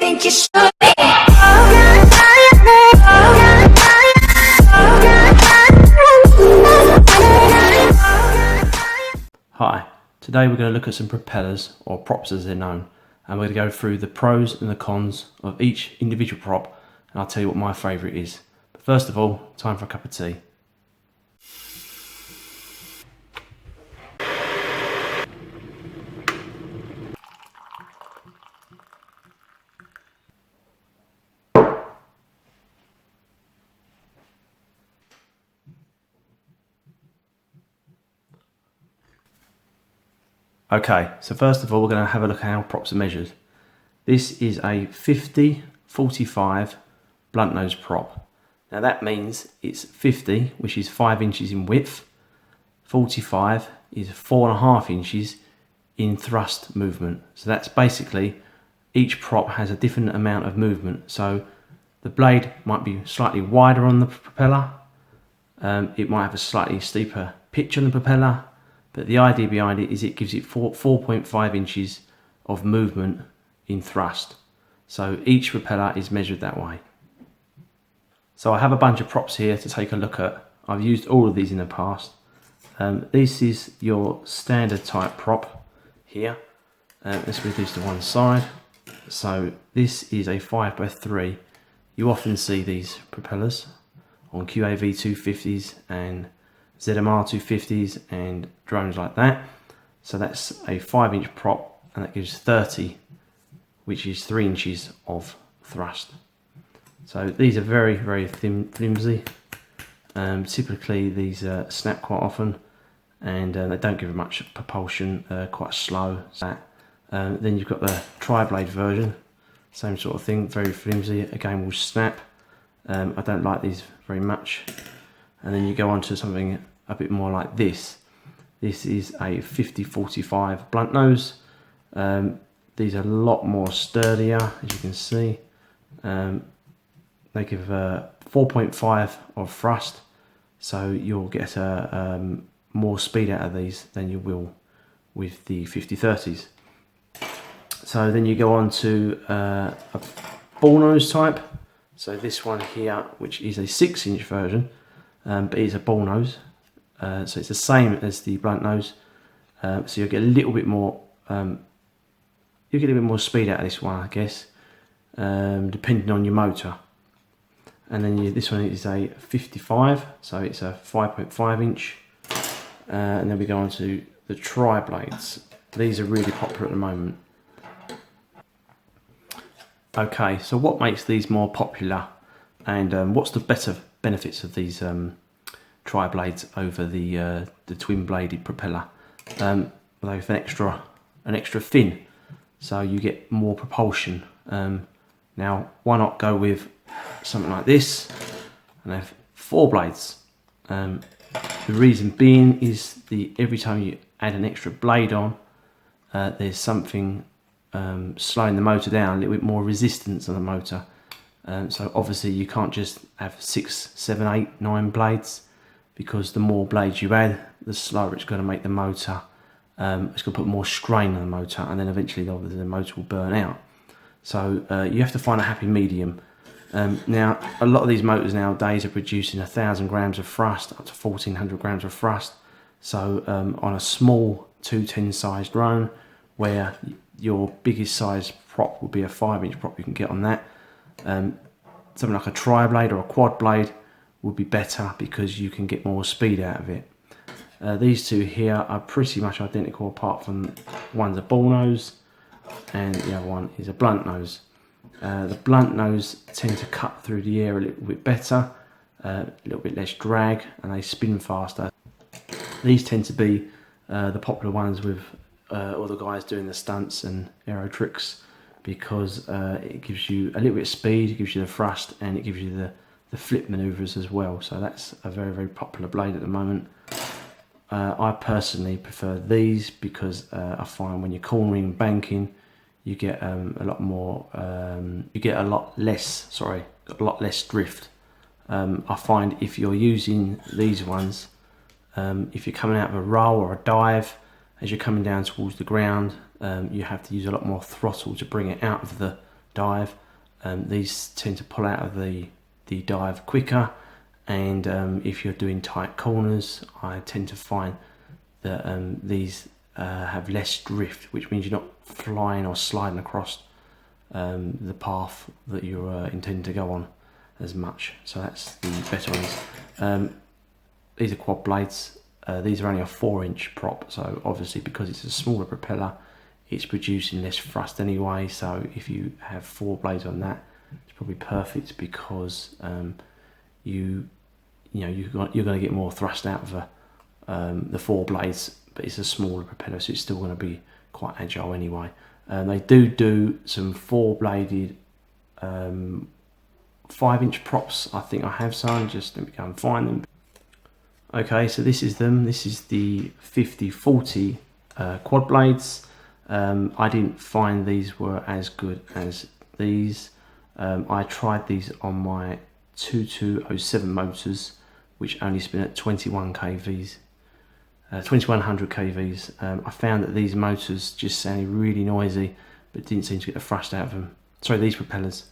think you should be. Hi, today we're going to look at some propellers, or props as they're known, and we're going to go through the pros and the cons of each individual prop, and I'll tell you what my favourite is. But first of all, time for a cup of tea. Okay, so first of all we're going to have a look at how props are measured. This is a 5045 Bluntnose prop. Now that means it's 50, which is 5 inches in width, 45 is 4.5 inches in thrust movement. So that's basically, each prop has a different amount of movement. So the blade might be slightly wider on the propeller, it might have a slightly steeper pitch on the propeller, but the idea behind it is it gives it 4.5 inches of movement in thrust. So each propeller is measured that way. So I have a bunch of props here to take a look at. I've used all of these in the past. This is your standard type prop here. Let's move this to one side. So this is a 5x3. You often see these propellers on QA V250s and ZMR 250s and drones like that. So that's a 5-inch prop, and that gives 30, which is 3 inches of thrust. So these are very, very flimsy. Typically these snap quite often, and they don't give much propulsion, quite slow. So then you've got the tri-blade version, same sort of thing, very flimsy, again will snap. I don't like these very much. And then you go on to something a bit more like this. This is a 5045 Bluntnose. These are a lot more sturdier, as you can see. They give 4.5 of thrust, so you'll get more speed out of these than you will with the 5030s. So then you go on to a Ballnose type. So this one here, which is a 6-inch version, but it's a Ballnose. So it's the same as the Bluntnose. So you'll get a little bit more. You get a bit more speed out of this one, I guess, depending on your motor. And then this one is a 55, so it's a 5.5 inch. And then we go on to the tri-blades. These are really popular at the moment. Okay, so what makes these more popular, and what's the better benefits of these tri-blades over the twin-bladed propeller? They have an extra fin, so you get more propulsion. Now, why not go with something like this and have 4 blades? The reason being is every time you add an extra blade on, there's something slowing the motor down, a little bit more resistance on the motor. So obviously you can't just have 6, 7, 8, 9 blades, because the more blades you add, the slower it's going to make the motor. It's going to put more strain on the motor, and then eventually the motor will burn out. So you have to find a happy medium. Now, a lot of these motors nowadays are producing 1,000 grams of thrust, up to 1,400 grams of thrust. So on a small 210 size drone, where your biggest size prop will be a 5-inch prop, you can get on that. Something like a tri-blade or a quad blade would be better, because you can get more speed out of it. These two here are pretty much identical, apart from one's a Ballnose and the other one is a Bluntnose. The Bluntnose tend to cut through the air a little bit better, a little bit less drag, and they spin faster. These tend to be the popular ones with all the guys doing the stunts and aero tricks, because it gives you a little bit of speed, it gives you the thrust, and it gives you the flip manoeuvres as well. So that's a very, very popular blade at the moment. I personally prefer these, because I find when you're cornering and banking, you get a lot less drift. I find if you're using these ones, if you're coming out of a roll or a dive, as you're coming down towards the ground, you have to use a lot more throttle to bring it out of the dive. These tend to pull out of the dive quicker, and if you're doing tight corners, I tend to find that these have less drift, which means you're not flying or sliding across the path that you're intending to go on as much. So that's the better ones. These are quad blades. These are only a 4-inch prop, so obviously because it's a smaller propeller, it's producing less thrust anyway. So if you have 4 blades on that, it's probably perfect, because you're going to get more thrust out of the 4 blades, but it's a smaller propeller, so it's still going to be quite agile anyway. They do some 4-bladed 5-inch props. I think I have some. Just let me go and find them. Okay, so this is them. This is the 5040 quad blades. I didn't find these were as good as these. I tried these on my 2207 motors, which only spin at 21 kVs, 2100 kVs. I found that these motors just sounded really noisy, but didn't seem to get the thrust out of them. Sorry, these propellers.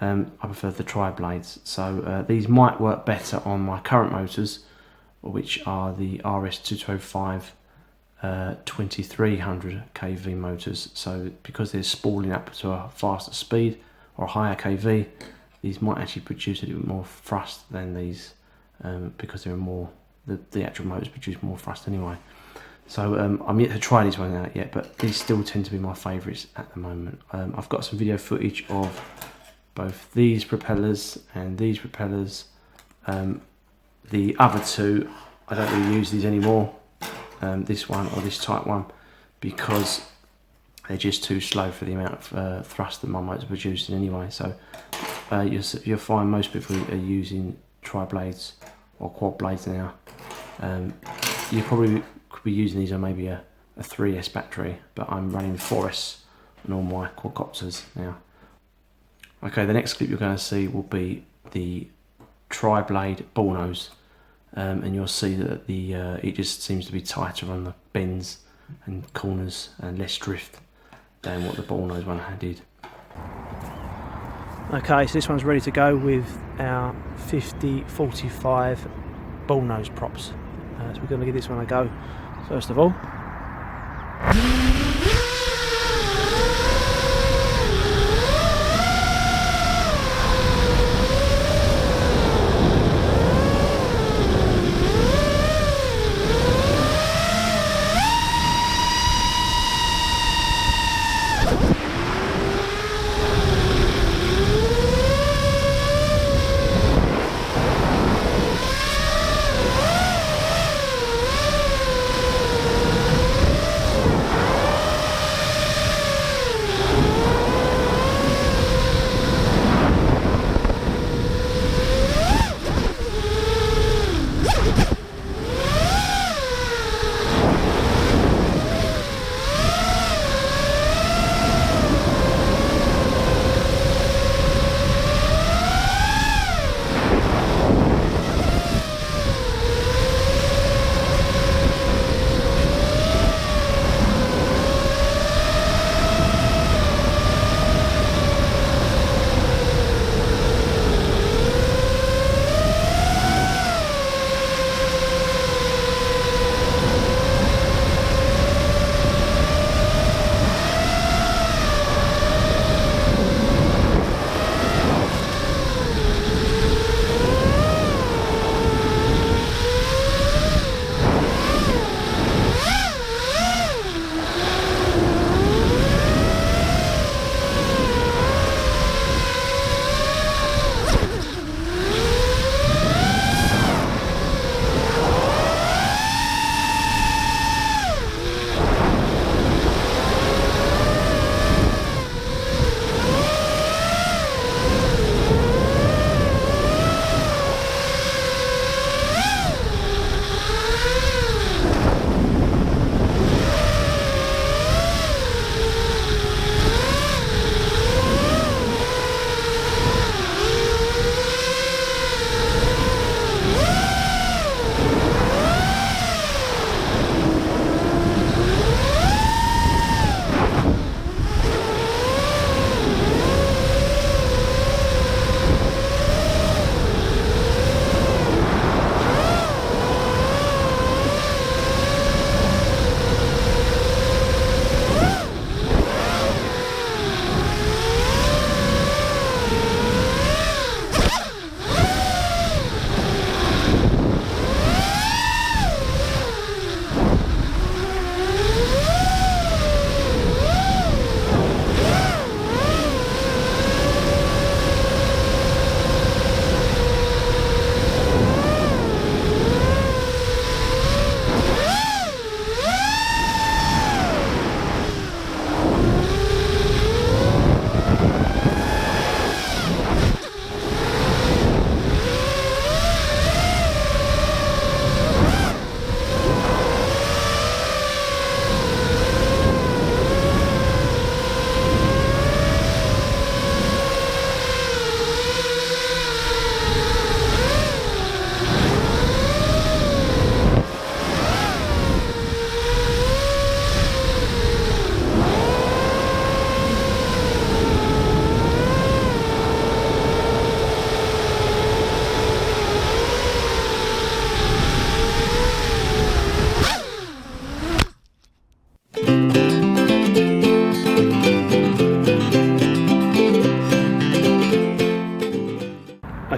I prefer the tri-blades. So these might work better on my current motors, which are the RS2205 2300 kV motors. So because they're spooling up to a faster speed or a higher kV, these might actually produce a little bit more thrust than these, because they're more, the actual motors produce more thrust anyway. So I'm yet to try these ones out yet, but these still tend to be my favourites at the moment. I've got some video footage of both these propellers and these propellers. The other two, I don't really use these anymore, this one or this type one, because they're just too slow for the amount of thrust that my motor's producing anyway. So you'll find most people are using tri-blades or quad blades now. You probably could be using these on maybe a 3S battery, but I'm running 4S on all my quadcopters now. Okay, the next clip you're going to see will be the tri-blade Ballnose, and you'll see that it just seems to be tighter on the bends and corners and less drift than what the Ballnose one did. Okay, so this one's ready to go with our 5045 Ballnose props. So we're going to give this one a go first of all.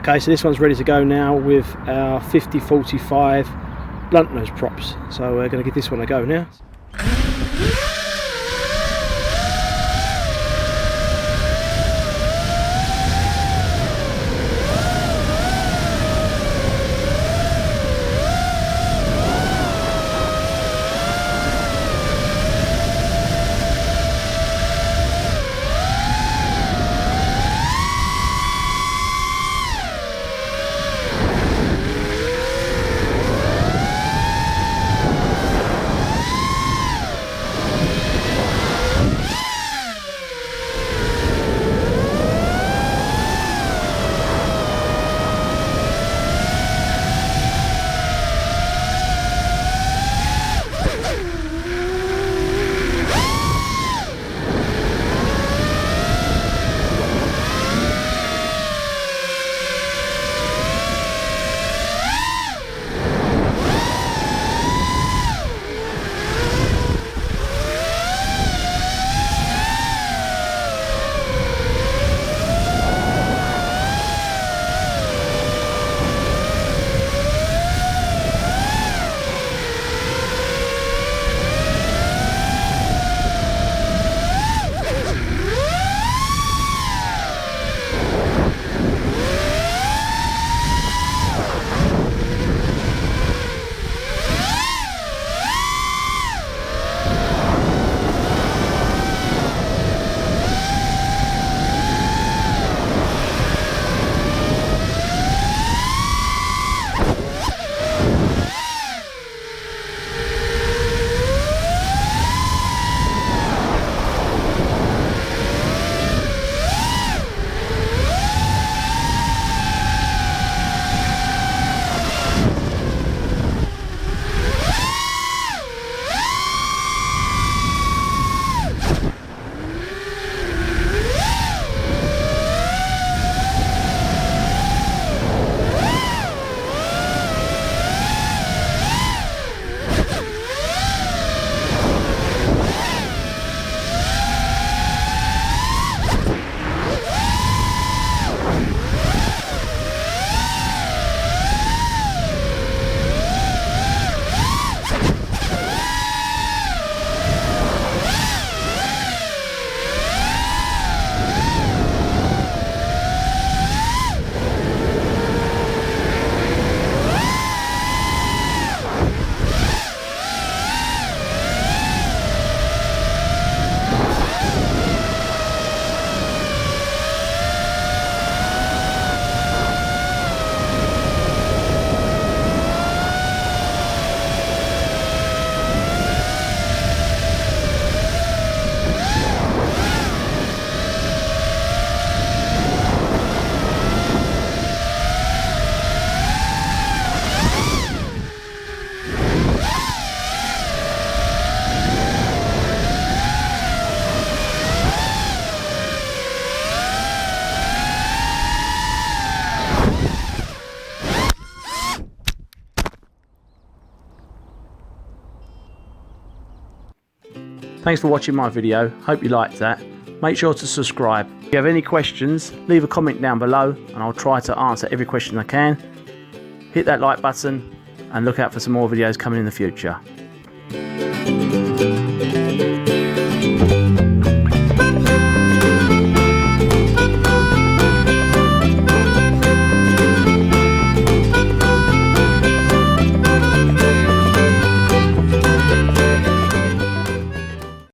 Okay, so this one's ready to go now with our 5045 Bluntnose props. So we're going to give this one a go now. Thanks for watching my video, hope you liked that. Make sure to subscribe. If you have any questions, leave a comment down below and I'll try to answer every question I can. Hit that like button and look out for some more videos coming in the future.